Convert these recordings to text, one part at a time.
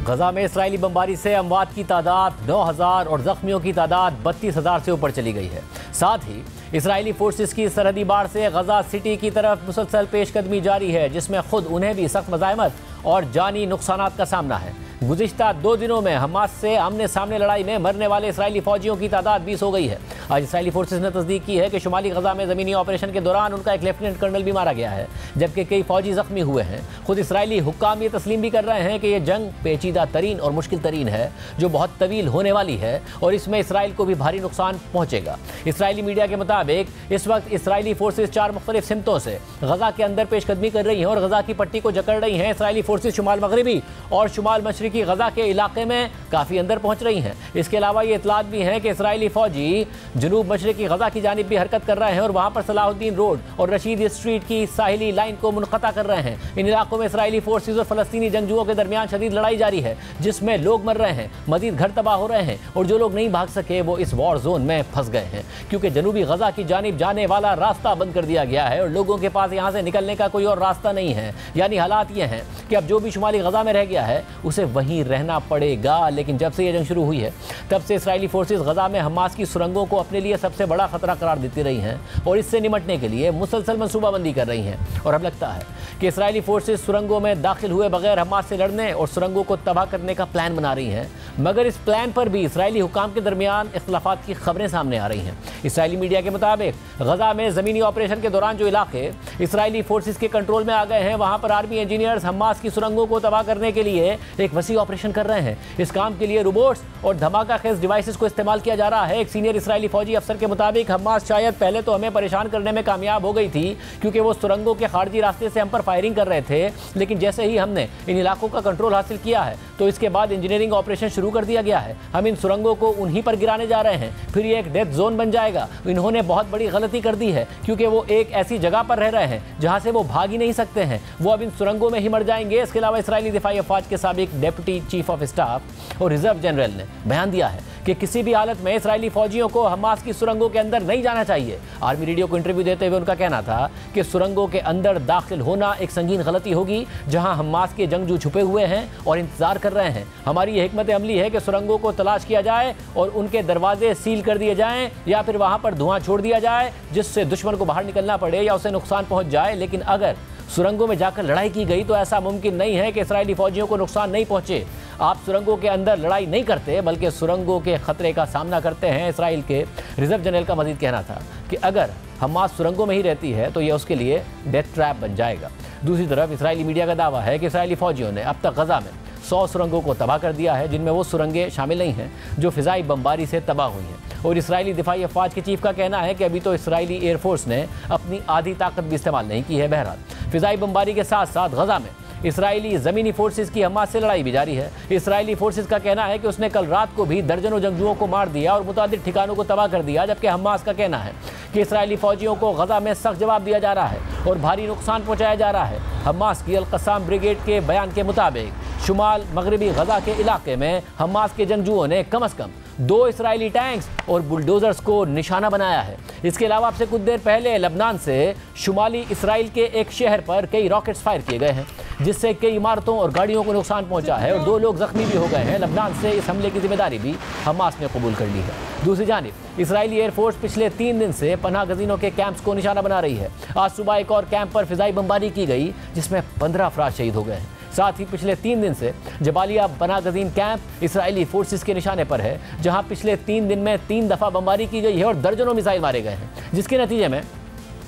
गजा में इसराइली बमबारी से अमवात की तादाद 9,000 और जख्मियों की तादाद 32,000 से ऊपर चली गई है। साथ ही इसराइली फोर्सेस की सरहदी बाढ़ से गजा सिटी की तरफ मुसलसल पेशकदमी जारी है, जिसमें खुद उन्हें भी सख्त मज़ाहमत और जानी नुकसानात का सामना है। गुज़िश्ता 2 दिनों में हमास से आमने सामने लड़ाई में मरने वाले इसराइली फौजियों की तादाद 20 हो गई है। आज इसराइली फोर्सेस ने तस्दीक की है कि शुमाली गजा में ज़मीनी ऑपरेशन के दौरान उनका एक लेफ्टिनेंट कर्नल भी मारा गया है, जबकि कई फौजी जख्मी हुए हैं। खुद इसराइली हुक्काम ये तस्लीम भी कर रहे हैं कि यह जंग पेचीदा तरीन और मुश्किल तरीन है, जो बहुत तवील होने वाली है और इसमें इसराइल को भी भारी नुकसान पहुँचेगा। इसराइली मीडिया के मुताबिक इस वक्त इसराइली फोर्सेस 4 मुख्तलिफ सिमतों से गजा के अंदर पेशकदमी कर रही हैं और गजा की पट्टी को जकड़ रही हैं। इसराइली फोर्सेस शुमाल मगरबी और शुमाल मशरकी गजा के इलाके में काफ़ी अंदर पहुंच रही हैं। इसके अलावा ये इतलात भी हैं कि इसराइली फौजी जनूब मशरकी गजा की जानिब भी हरकत कर रहे हैं और वहाँ पर सलाहुद्दीन रोड और रशीद स्ट्रीट की साहिली लाइन को मुनक़ता कर रहे हैं। इन इलाकों में इसराइली फोर्सेस और फ़लस्तीनी जंगजुओं के दरमियान शदीद लड़ाई जारी है, जिसमें लोग मर रहे हैं, मज़ीद घर तबाह हो रहे हैं और जो लोग नहीं भाग सके वो इस वॉर जोन में फंस गए हैं, क्योंकि जनूबी गजा की जानिब जाने वाला रास्ता बंद कर दिया गया है और लोगों के पास यहाँ से निकलने का कोई और रास्ता नहीं है। यानी हालात ये हैं कि अब जो भी शुमाली गजा में रह गया है उसे वहीं रहना पड़ेगा। लेकिन जब से ये जंग शुरू हुई है तब से इसराइली फोर्सेस गजा में हमास की सुरंगों को अपने लिए सबसे बड़ा खतरा करार देती रही हैं और इससे निपटने के लिए मुसलसल मंसूबाबंदी कर रही हैं। और अब लगता है कि इसराइली फोर्सेस सुरंगों में दाखिल हुए बगैर हमास से लड़ने और सुरंगों को तबाह करने का प्लान बना रही हैं, मगर इस प्लान पर भी इसराइली हुकाम के दरमियान इख्तलाफात की खबरें सामने आ रही हैं। इसराइली मीडिया के मुताबिक गजा में ज़मीनी ऑपरेशन के दौरान जो इलाके इसराइली फोर्सेस के कंट्रोल में आ गए हैं, वहाँ पर आर्मी इंजीनियर्स हमास की सुरंगों को तबाह करने के लिए एक वसी ऑपरेशन कर रहे हैं। इस काम के लिए रोबोट्स और धमाका खेज डिवाइसेस को इस्तेमाल किया जा रहा है। एक सीनियर इसराइली फौजी अफसर के मुताबिक हमास शायद पहले तो हमें परेशान करने में कामयाब हो गई थी, क्योंकि वो सुरंगों के खारजी रास्ते से हम पर फायरिंग कर रहे थे, लेकिन जैसे ही हमने इन इलाकों का कंट्रोल हासिल किया है तो इसके बाद इंजीनियरिंग ऑपरेशन शुरू कर दिया गया है। हम इन सुरंगों को उन्हीं पर गिराने जा रहे हैं, फिर ये एक डेथ जोन बन जाएगा। इन्होंने बहुत बड़ी गलती कर दी है, क्योंकि वो एक ऐसी जगह पर रह रहे हैं जहाँ से वो भाग ही नहीं सकते हैं, वो अब इन सुरंगों में ही मर जाएंगे। इसके अलावा इसराइली दिफाई अफवाज के साबिक डिप्टी चीफ ऑफ स्टाफ और रिजर्व जनरल ने बयान दिया है कि किसी भी हालत में इसराइली फौजियों को हमास की सुरंगों के अंदर नहीं जाना चाहिए। आर्मी रेडियो को इंटरव्यू देते हुए उनका कहना था कि सुरंगों के अंदर दाखिल होना एक संगीन गलती होगी, जहां हमास के जंगजू छुपे हुए हैं और इंतजार कर रहे हैं। हमारी ये हिकमत अमली है कि सुरंगों को तलाश किया जाए और उनके दरवाजे सील कर दिए जाएं, या फिर वहां पर धुआं छोड़ दिया जाए जिससे दुश्मन को बाहर निकलना पड़े या उसे नुकसान पहुंच जाए। लेकिन अगर सुरंगों में जाकर लड़ाई की गई तो ऐसा मुमकिन नहीं है कि इसराइली फौजियों को नुकसान नहीं पहुंचे। आप सुरंगों के अंदर लड़ाई नहीं करते, बल्कि सुरंगों के खतरे का सामना करते हैं। इसराइल के रिजर्व जनरल का मजीद कहना था कि अगर हमास सुरंगों में ही रहती है तो यह उसके लिए डेथ ट्रैप बन जाएगा। दूसरी तरफ इसराइली मीडिया का दावा है कि इसराइली फौजियों ने अब तक गजा में 100 सुरंगों को तबाह कर दिया है, जिनमें वो सुरंगें शामिल नहीं हैं जो फ़िज़ाई बमबारी से तबाह हुई हैं। और इसराइली दिफाई अफवाज के चीफ का कहना है कि अभी तो इसराइली एयरफोर्स ने अपनी आधी ताकत भी इस्तेमाल नहीं की है। बहरहाल फ़िज़ाई बमबारी के साथ साथ गजा में इसराइली ज़मीनी फोर्सेस की हमास से लड़ाई भी जारी है। इसराइली फोर्सेस का कहना है कि उसने कल रात को भी दर्जनों जंगजुओं को मार दिया और मुतादिद ठिकानों को तबाह कर दिया, जबकि हमास का कहना है कि इसराइली फौजियों को गजा में सख्त जवाब दिया जा रहा है और भारी नुकसान पहुँचाया जा रहा है। हमास की अल-क़स्साम ब्रिगेड के बयान के मुताबिक शुमाल मगरबी गजा के इलाके में हमास के जंगजुओं ने कम अज़ कम 2 इसराइली टैंक्स और बुलडोजर्स को निशाना बनाया है। इसके अलावा अब से कुछ देर पहले लबनान से शुमाली इसराइल के एक शहर पर कई रॉकेट्स फायर किए गए हैं, जिससे कई इमारतों और गाड़ियों को नुकसान पहुंचा है और 2 लोग जख्मी भी हो गए हैं। लबनान से इस हमले की जिम्मेदारी भी हमास ने कबूल कर ली है। दूसरी जानिब इसराइली एयरफोर्स पिछले 3 दिन से पनाह गजीनों के कैंप्स को निशाना बना रही है। आज सुबह एक और कैंप पर फ़िज़ाई बमबारी की गई, जिसमें 15 अफराद शहीद हो गए हैं। साथ ही पिछले 3 दिन से जबालिया पनाह गजीन कैंप इसराइली फोर्सेस के निशाने पर है, जहां पिछले 3 दिन में 3 दफ़ा बमबारी की गई है और दर्जनों मिसाइल मारे गए हैं, जिसके नतीजे में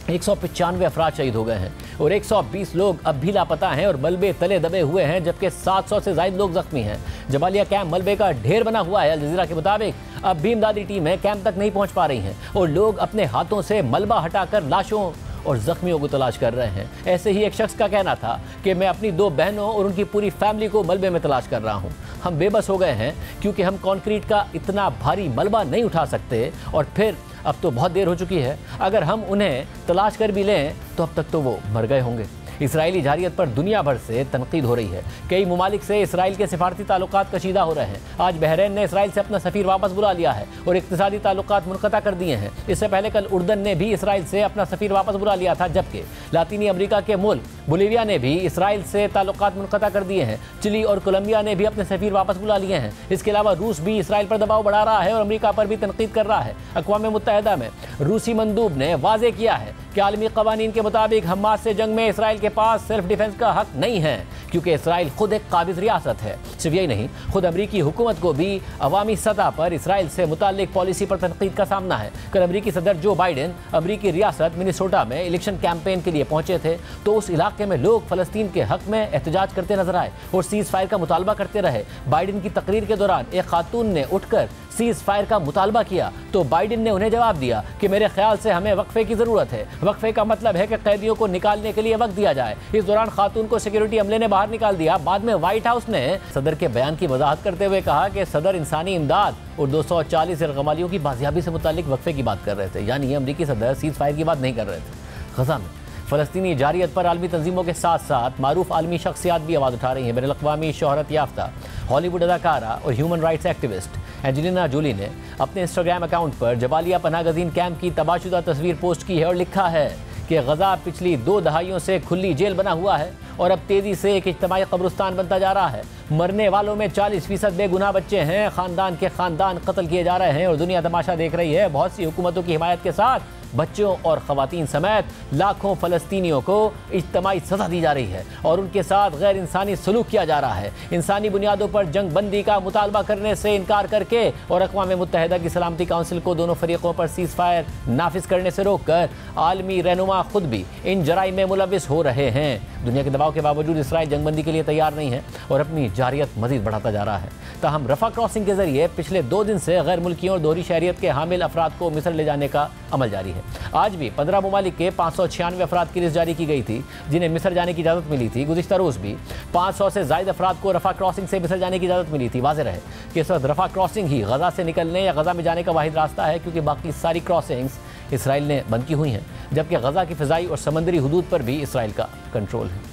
195 अफराद शहीद हो गए हैं और 120 लोग अब भी लापता हैं और मलबे तले दबे हुए हैं, जबकि 700 से ज़ायद लोग जख्मी हैं। जबालिया कैंप मलबे का ढेर बना हुआ है। अल जज़ीरा के मुताबिक अब भी इमदादी टीमें कैंप तक नहीं पहुँच पा रही हैं और लोग अपने हाथों से मलबा हटाकर लाशों और ज़ख्मियों को तलाश कर रहे हैं। ऐसे ही एक शख्स का कहना था कि मैं अपनी 2 बहनों और उनकी पूरी फैमिली को मलबे में तलाश कर रहा हूँ। हम बेबस हो गए हैं, क्योंकि हम कंक्रीट का इतना भारी मलबा नहीं उठा सकते और फिर अब तो बहुत देर हो चुकी है। अगर हम उन्हें तलाश कर भी लें तो अब तक तो वो मर गए होंगे। इसराइली जारियत पर दुनिया भर से तनकीद हो रही है। कई ममालिक से इसराइल के सिफारती ताल्लुकात कशीदा हो रहे हैं। आज बहरीन ने इसराइल से अपना सफ़ीर वापस बुला लिया है और इक़्तिसादी ताल्लुकात मुनक़ता कर दिए हैं। इससे पहले कल उर्दन ने भी इसराइल से अपना सफ़ीर वापस बुला लिया था, जबकि लातीनी अमरीका के मुल्क बोलीविया ने भी इसराइल से ताल्लुकात मुनक़ता कर दिए हैं। चिली और कोलंबिया ने भी अपने सफ़ीर वापस बुला लिए हैं। इसके अलावा रूस भी इसराइल पर दबाव बढ़ा रहा है और अमेरिका पर भी तनकीद कर रहा है। अक़वाम मुत्तहिदा में रूसी मंदूब ने वाज़े किया है कि आलमी क़वानीन के मुताबिक हमास से जंग में इसराइल के पास सेल्फ डिफेंस का हक नहीं है, क्योंकि इसराइल खुद एक काबिज़ रियासत है। सिर्फ यही नहीं, खुद अमरीकी हुकूमत को भी अवामी सतह पर इसराइल से मुताल्लिक पॉलिसी पर तनकीद का सामना है। कल अमरीकी सदर जो बाइडेन अमरीकी रियासत मिनेसोटा में इलेक्शन कैंपेन के लिए पहुंचे थे, तो उस इलाके में लोग फ़लस्तीन के हक में एहतजाज करते नजर आए और सीज़ फायर का मुतालबा करते रहे। बाइडेन की तकरीर के दौरान एक खातून ने उठकर सीज़ फायर का मुतालबा किया, तो बाइडेन ने उन्हें जवाब दिया कि मेरे ख्याल से हमें वक्फे की ज़रूरत है। वक्फे का मतलब है कि कैदियों को निकालने के लिए वक्त दिया जाए। इस दौरान खातून को सिक्योरिटी अमले ने बाहर निकाल दिया। बाद में व्हाइट हाउस ने सदर के बयान की वजाहत करते हुए कहा कि सदर इंसानी इमदाद और 240 यरगमालियों की बाजियाबी से मुतालिक वक्फे की बात कर रहे थे, यानी अमरीकी सदर सीज़ फायर की बात नहीं कर रहे थे। गज़ा में फ़लस्तीनी जारियत पर आलमी तंजीमों के साथ साथ मारूफ आलमी शख्सियात भी आवाज़ उठा रही हैं। बैनुल-अक़वामी शोहरत याफ्ता हॉलीवुड अदाकारा और human rights activist Angelina Jolie ने अपने इंस्टाग्राम अकाउंट पर जबालिया पनाहगज़ीन कैंप की तबाहशुदा तस्वीर पोस्ट की है और लिखा है कि गज़ा पिछली 2 दहाइयों से खुली जेल बना हुआ है और अब तेज़ी से एक इज्तिमाई कब्रिस्तान बनता जा रहा है। मरने वालों में 40% बेगुनाह बच्चे हैं। ख़ानदान के ख़ानदान कत्ल किए जा रहे हैं और दुनिया तमाशा देख रही है। बहुत सी हुकूमतों की हिमायत के साथ बच्चों और ख़वातीन समेत लाखों फ़लस्तीनियों को इज्तिमाई सज़ा दी जा रही है और उनके साथ गैर इंसानी सलूक किया जा रहा है। इंसानी बुनियादों पर जंग बंदी का मुतालबा करने से इनकार करके और अक़वाम मुत्तहिदा की सलामती काउंसिल को दोनों फरीक़ों पर सीज़ फायर नाफिज करने से रोक कर आलमी रहनुमा खुद भी इन जराइम में मुलविस हो रहे हैं। दुनिया के दबाव के बावजूद इसराइल जंगबंदी के लिए तैयार नहीं है और अपनी जारियत मज़ीद बढ़ाता जा रहा है। ताहम रफ़ा क्रॉसिंग के ज़रिए पिछले 2 दिन से गैर मुल्कियों और दोहरी शहरियत के हामिल अफराद को मिस्र ले जाने का अमल जारी है। आज भी 15 ममालिक के 596 अफराद की लिस्ट जारी की गई थी जिन्हें मिस्र जाने की इजाज़त मिली थी। गुज़िश्ता रोज़ भी 500 से ज़ायद अफराद को रफ़ा क्रॉसिंग से मिस्र जाने की इजाज़त मिली थी। वाज़ेह रहे कि इस वक्त रफ़ा क्रॉसिंग ही गज़ा से निकलने या गज़ा में जाने का वाहिद रास्ता है, क्योंकि बाकी सारी क्रॉसिंग्स इसराइल ने बंद की हुई हैं, जबकि गज़ा की फ़िज़ाई और समंदरी हदूद पर भी इसराइल का कंट्रोल है।